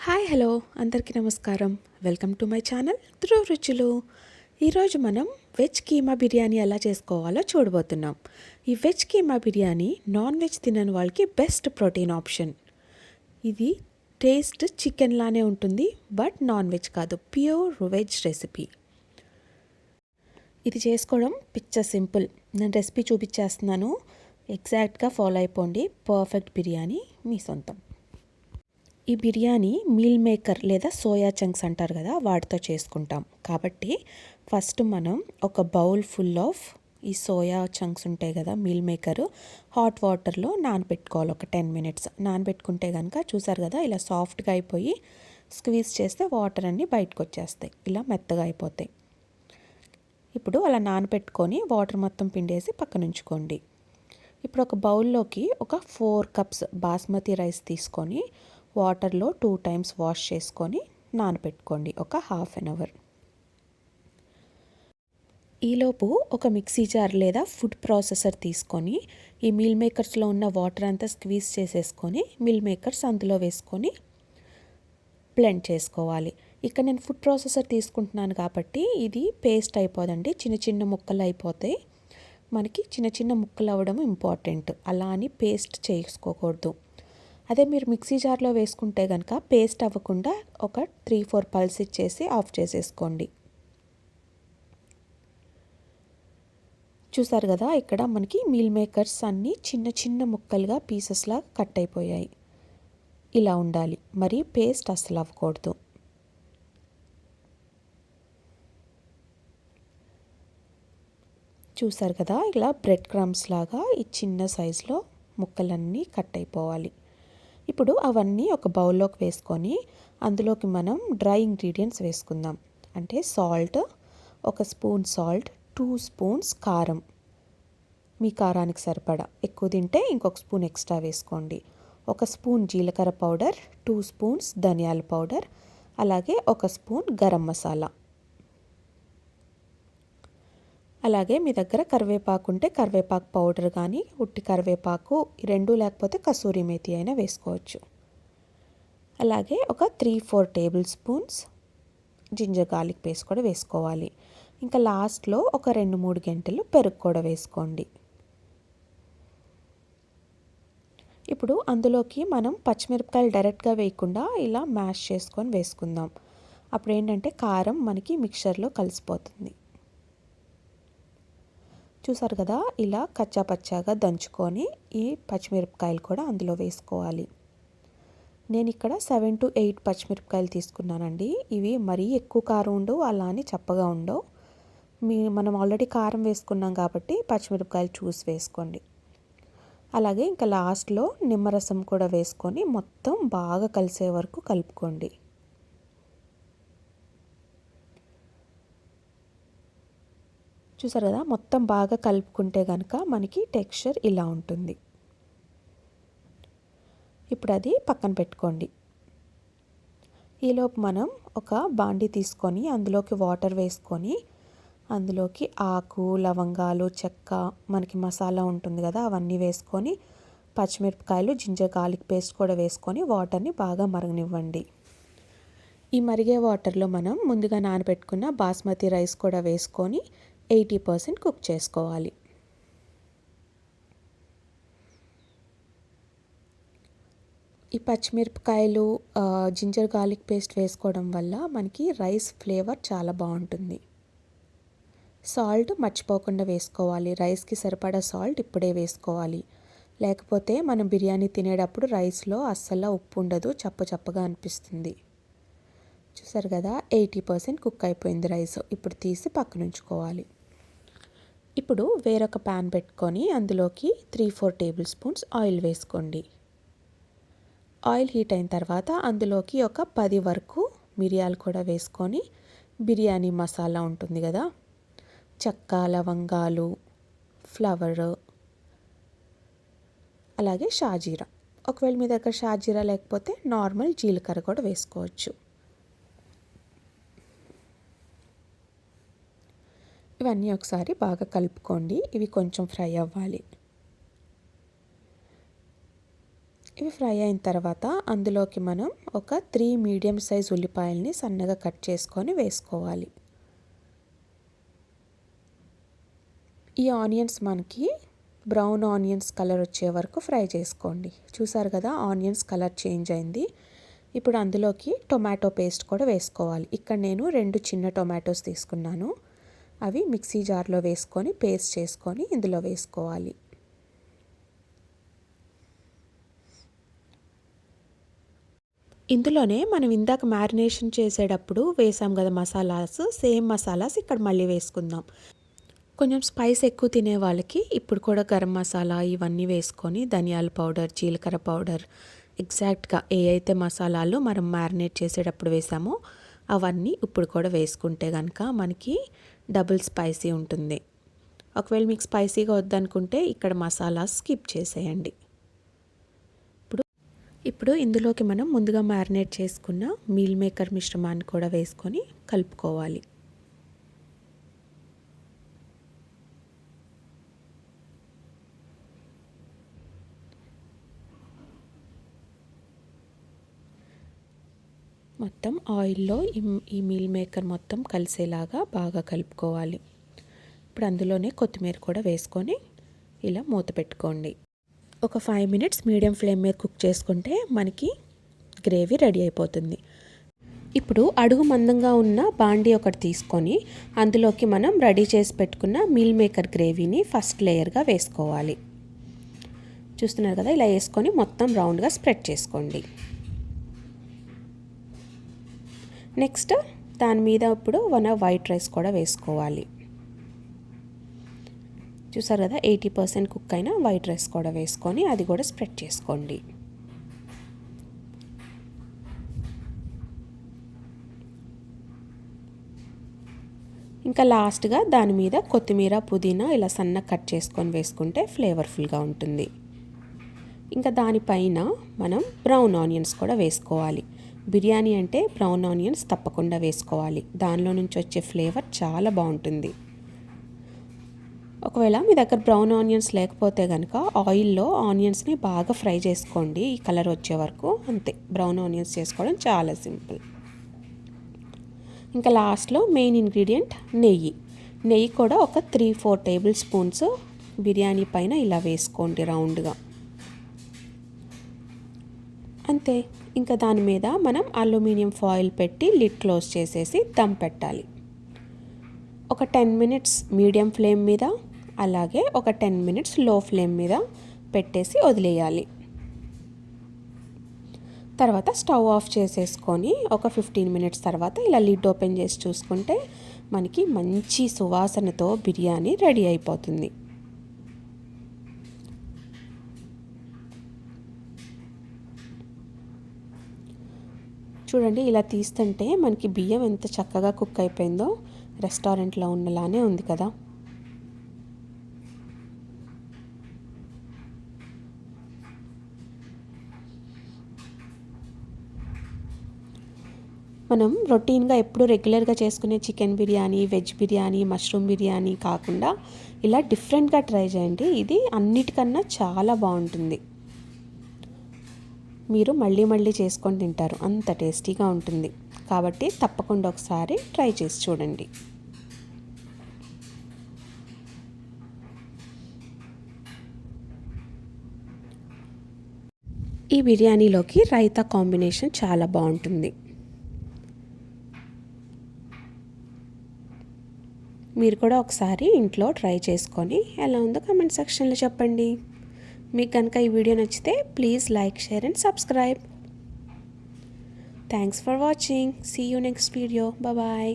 Hi hello అందరికీ నమస్కారం. Welcome to my channel ధ్రువ రుచులు. ఈరోజు మనం వెజ్ కీమా బిర్యానీ ఎలా చేసుకోవాలో చూడబోతున్నాం. ఈ veg keema biryani non veg తినని వాళ్ళకి బెస్ట్ ప్రోటీన్ ఆప్షన్. ఇది టేస్ట్ చికెన్ లానే ఉంటుంది, బట్ నాన్ వెజ్ కాదు, ప్యూర్ వెజ్ రెసిపీ. ఇది చేసుకోవడం సింపుల్. నేను రెసిపీ చూపించేస్తున్నాను, ఎగ్జాక్ట్గా ఫాలో అయిపోండి. పర్ఫెక్ట్ బిర్యానీ మీ సొంతం. ఈ బిర్యానీ మీల్ మేకర్ లేదా సోయా చంక్స్ అంటారు కదా, వాటితో చేసుకుంటాం. కాబట్టి ఫస్ట్ మనం ఒక బౌల్ ఫుల్ ఆఫ్ ఈ సోయా చంక్స్ ఉంటాయి కదా, మీల్ మేకర్, హాట్ వాటర్లో నానబెట్టుకోవాలి. ఒక 10 minutes నానబెట్టుకుంటే కనుక చూసారు కదా, ఇలా సాఫ్ట్గా అయిపోయి స్క్వీజ్ చేస్తే వాటర్ అన్నీ బయటకు వచ్చేస్తాయి, ఇలా మెత్తగా అయిపోతాయి. ఇప్పుడు అలా నానబెట్టుకొని వాటర్ మొత్తం పిండేసి పక్కన ఉంచుకోండి. ఇప్పుడు ఒక బౌల్లోకి ఒక 4 cups బాస్మతి రైస్ తీసుకొని వాటర్లో 2 times వాష్ చేసుకొని నానబెట్టుకోండి ఒక 1/2 hour. ఈలోపు ఒక మిక్సీ జార్ లేదా ఫుడ్ ప్రాసెసర్ తీసుకొని ఈ మీల్ మేకర్స్లో ఉన్న వాటర్ అంతా స్క్వీజ్ చేసేసుకొని మీల్ మేకర్స్ అందులో వేసుకొని బ్లెండ్ చేసుకోవాలి. ఇక్కడ నేను ఫుడ్ ప్రాసెసర్ తీసుకుంటున్నాను కాబట్టి ఇది పేస్ట్ అయిపోదండి, చిన్న చిన్న ముక్కలు అయిపోతాయి. మనకి చిన్న చిన్న ముక్కలు అవ్వడం ఇంపార్టెంట్, అలా అని పేస్ట్ చేసుకోకూడదు. అదే మీరు మిక్సీ జార్లో వేసుకుంటే కనుక పేస్ట్ అవ్వకుండా ఒక 3-4 పల్స్ ఇచ్చేసి ఆఫ్ చేసేసుకోండి. చూసారు కదా, ఇక్కడ మనకి మీల్ మేకర్స్ అన్నీ చిన్న చిన్న ముక్కలుగా పీసెస్లా కట్ అయిపోయాయి. ఇలా ఉండాలి, మరి పేస్ట్ అస్సలు అవ్వకూడదు. చూసారు కదా, ఇలా బ్రెడ్ క్రమ్స్ లాగా ఈ చిన్న సైజులో ముక్కలన్నీ కట్ అయిపోవాలి. ఇప్పుడు అవన్నీ ఒక బౌల్లోకి వేసుకొని అందులోకి మనం డ్రై ఇంగ్రీడియంట్స్ వేసుకుందాం. అంటే సాల్ట్, 1 spoon సాల్ట్, 2 spoons కారం, మీ కారానికి సరిపడా. ఎక్కువ తింటే ఇంకొక స్పూన్ ఎక్స్ట్రా వేసుకోండి. 1 spoon జీలకర్ర పౌడర్, 2 spoons ధనియాల పౌడర్, అలాగే 1 spoon గరం మసాలా. అలాగే మీ దగ్గర కరివేపాకు ఉంటే కరివేపాకు పౌడర్ కానీ ఉట్టి కరివేపాకు, రెండు లేకపోతే కసూరి మేతి అయినా వేసుకోవచ్చు. అలాగే ఒక 3-4 tablespoons జింజర్ గార్లిక్ పేస్ట్ కూడా వేసుకోవాలి. ఇంకా లాస్ట్లో ఒక 2-3 గంటలు పెరుగు కూడా వేసుకోండి. ఇప్పుడు అందులోకి మనం పచ్చిమిరపకాయలు డైరెక్ట్గా వేయకుండా ఇలా మ్యాష్ చేసుకొని వేసుకుందాం. అప్పుడు ఏంటంటే కారం మనకి మిక్చర్లో కలిసిపోతుంది. చూసారు కదా, ఇలా కచ్చా పచ్చాగా దంచుకొని ఈ పచ్చిమిరపకాయలు కూడా అందులో వేసుకోవాలి. నేను ఇక్కడ 7 to 8 పచ్చిమిరపకాయలు తీసుకున్నానండి. ఇవి మరీ ఎక్కువ కారం ఉండవు, అలా అని చప్పగా ఉండవు. మనం ఆల్రెడీ కారం వేసుకున్నాం కాబట్టి పచ్చిమిరపకాయలు చూసి వేసుకోండి. అలాగే ఇంకా లాస్ట్లో నిమ్మరసం కూడా వేసుకొని మొత్తం బాగా కలిసే వరకు కలుపుకోండి. చూసారు కదా, మొత్తం బాగా కలుపుకుంటే కనుక మనకి టెక్స్చర్ ఇలా ఉంటుంది. ఇప్పుడు అది పక్కన పెట్టుకోండి. ఈలోపు మనం ఒక బాండీ తీసుకొని అందులోకి వాటర్ వేసుకొని అందులోకి ఆకు, లవంగాలు, చెక్క, మనకి మసాలా ఉంటుంది కదా, అవన్నీ వేసుకొని పచ్చిమిరపకాయలు, జింజర్ గార్లిక్ పేస్ట్ కూడా వేసుకొని వాటర్ని బాగా మరగనివ్వండి. ఈ మరిగే వాటర్లో మనం ముందుగా నానబెట్టుకున్న బాస్మతి రైస్ కూడా వేసుకొని 80% కుక్ చేసుకోవాలి. ఈ పచ్చిమిరపకాయలు, జింజర్ గార్లిక్ పేస్ట్ వేసుకోవడం వల్ల మనకి రైస్ ఫ్లేవర్ చాలా బాగుంటుంది. సాల్ట్ మర్చిపోకుండా వేసుకోవాలి. రైస్కి సరిపడా సాల్ట్ ఇప్పుడే వేసుకోవాలి, లేకపోతే మనం బిర్యానీ తినేటప్పుడు రైస్లో అస్సలు ఉప్పు ఉండదు, చప్పగా అనిపిస్తుంది. చూసారు కదా, 80% కుక్ అయిపోయింది రైస్. ఇప్పుడు తీసి పక్కన ఉంచుకోవాలి. ఇప్పుడు వేరొక ప్యాన్ పెట్టుకొని అందులోకి 3-4 tablespoons ఆయిల్ వేసుకోండి. ఆయిల్ హీట్ అయిన తర్వాత అందులోకి ఒక 10 వరకు మిరియాలు కూడా వేసుకొని బిర్యానీ మసాలా ఉంటుంది కదా, చెక్క, లవంగాలు, ఫ్లవర్, అలాగే షాజీరా, ఒకవేళ మీ దగ్గర షాజీరా లేకపోతే నార్మల్ జీలకర్ర కూడా వేసుకోవచ్చు. ఇవన్నీ ఒకసారి బాగా కలుపుకోండి. ఇవి కొంచెం ఫ్రై అవ్వాలి. ఇవి ఫ్రై అయిన తర్వాత అందులోకి మనం ఒక 3 మీడియం సైజ్ ఉల్లిపాయల్ని సన్నగా కట్ చేసుకొని వేసుకోవాలి. ఈ ఆనియన్స్ మనకి బ్రౌన్ ఆనియన్స్ కలర్ వచ్చే వరకు ఫ్రై చేసుకోండి. చూసారు కదా, ఆనియన్స్ కలర్ చేంజ్ అయింది. ఇప్పుడు అందులోకి టొమాటో పేస్ట్ కూడా వేసుకోవాలి. ఇక్కడ నేను 2 చిన్న టొమాటోస్ తీసుకున్నాను. అవి మిక్సీ జార్లో వేసుకొని పేస్ట్ చేసుకొని ఇందులో వేసుకోవాలి. ఇందులోనే మనం ఇందాక మ్యారినేషన్ చేసేటప్పుడు వేసాం కదా మసాలాస్, సేమ్ మసాలాస్ ఇక్కడ మళ్ళీ వేసుకుందాం. కొంచెం స్పైస్ ఎక్కువ తినే వాళ్ళకి ఇప్పుడు కూడా గరం మసాలా ఇవన్నీ వేసుకొని ధనియాల పౌడర్, జీలకర్ర పౌడర్, ఎగ్జాక్ట్గా ఏ అయితే మసాలాలు మనం మ్యారినేట్ చేసేటప్పుడు వేసామో అవన్నీ ఇప్పుడు కూడా వేసుకుంటే కనుక మనకి డబుల్ స్పైసీ ఉంటుంది. ఒకవేళ మీకు స్పైసీగా వద్దనుకుంటే ఇక్కడ మసాలా స్కిప్ చేసేయండి. ఇప్పుడు ఇందులోకి మనం ముందుగా మ్యారినేట్ చేసుకున్న మీల్ మేకర్ మిశ్రమాన్ని కూడా వేసుకొని కలుపుకోవాలి. మొత్తం ఆయిల్లో ఈ మీల్ మేకర్ మొత్తం కలిసేలాగా బాగా కలుపుకోవాలి. ఇప్పుడు అందులోనే కొత్తిమీర కూడా వేసుకొని ఇలా మూత పెట్టుకోండి. ఒక 5 మినిట్స్ మీడియం ఫ్లేమ్ మీద కుక్ చేసుకుంటే మనకి గ్రేవీ రెడీ అయిపోతుంది. ఇప్పుడు అడుగు మందంగా ఉన్న బాండీ ఒకటి తీసుకొని అందులోకి మనం రెడీ చేసి పెట్టుకున్న మీల్ మేకర్ గ్రేవీని ఫస్ట్ లేయర్గా వేసుకోవాలి. చూస్తున్నారు కదా, ఇలా వేసుకొని మొత్తం రౌండ్గా స్ప్రెడ్ చేసుకోండి. నెక్స్ట్ దాని మీద ఇప్పుడు 1 వైట్ రైస్ కూడా వేసుకోవాలి. చూసారు కదా, 80% కుక్ అయిన వైట్ రైస్ కూడా వేసుకొని అది కూడా స్ప్రెడ్ చేసుకోండి. ఇంకా లాస్ట్గా దాని మీద కొత్తిమీర, పుదీనా ఇలా సన్న కట్ చేసుకొని వేసుకుంటే ఫ్లేవర్ఫుల్గా ఉంటుంది. ఇంకా దానిపైన మనం బ్రౌన్ ఆనియన్స్ కూడా వేసుకోవాలి. బిర్యానీ అంటే బ్రౌన్ ఆనియన్స్ తప్పకుండా వేసుకోవాలి. దానిలో నుంచి వచ్చే ఫ్లేవర్ చాలా బాగుంటుంది. ఒకవేళ మీ దగ్గర బ్రౌన్ ఆనియన్స్ లేకపోతే కనుక ఆయిల్లో ఆనియన్స్ని బాగా ఫ్రై చేసుకోండి ఈ కలర్ వచ్చే వరకు. అంతే, బ్రౌన్ ఆనియన్స్ చేసుకోవడం చాలా సింపుల్. ఇంకా లాస్ట్లో మెయిన్ ఇంగ్రీడియంట్ నెయ్యి కూడా ఒక 3-4 టేబుల్ స్పూన్స్ బిర్యానీ పైన ఇలా వేసుకోండి రౌండ్గా. అంతే, ఇంకా దాని మీద మనం అల్యూమినియం ఫాయిల్ పెట్టి లిడ్ క్లోజ్ చేసేసి దమ్ పెట్టాలి. ఒక 10 మినిట్స్ మీడియం ఫ్లేమ్ మీద, అలాగే ఒక 10 మినిట్స్ లో ఫ్లేమ్ మీద పెట్టేసి వదిలేయాలి. తర్వాత స్టవ్ ఆఫ్ చేసేసుకొని ఒక 15 మినిట్స్ తర్వాత ఇలా లిడ్ ఓపెన్ చేసి చూసుకుంటే మనకి మంచి సువాసనతో బిర్యానీ రెడీ అయిపోతుంది. చూడండి, ఇలా తీస్తుంటే మనకి బియ్యం ఎంత చక్కగా కుక్ అయిపోయిందో, రెస్టారెంట్లో ఉన్నలానే ఉంది కదా. మనం రొటీన్గా ఎప్పుడు రెగ్యులర్గా చేసుకునే chicken biryani, veg biryani, mushroom biryani కాకుండా ఇలా డిఫరెంట్గా ట్రై చేయండి. ఇది అన్నిటికన్నా చాలా బాగుంటుంది. మీరు మళ్ళీ మళ్ళీ చేసుకొని తింటారు, అంత టేస్టీగా ఉంటుంది. కాబట్టి తప్పకుండా ఒకసారి ట్రై చేసి చూడండి. ఈ బిర్యానీలోకి రైతా కాంబినేషన్ చాలా బాగుంటుంది. మీరు కూడా ఒకసారి ఇంట్లో ట్రై చేసుకొని ఎలా ఉందో కామెంట్ సెక్షన్లో చెప్పండి. మీకు కనుక ఈ వీడియో నచ్చితే please like, share and subscribe. Thanks for watching. See you next video. Bye.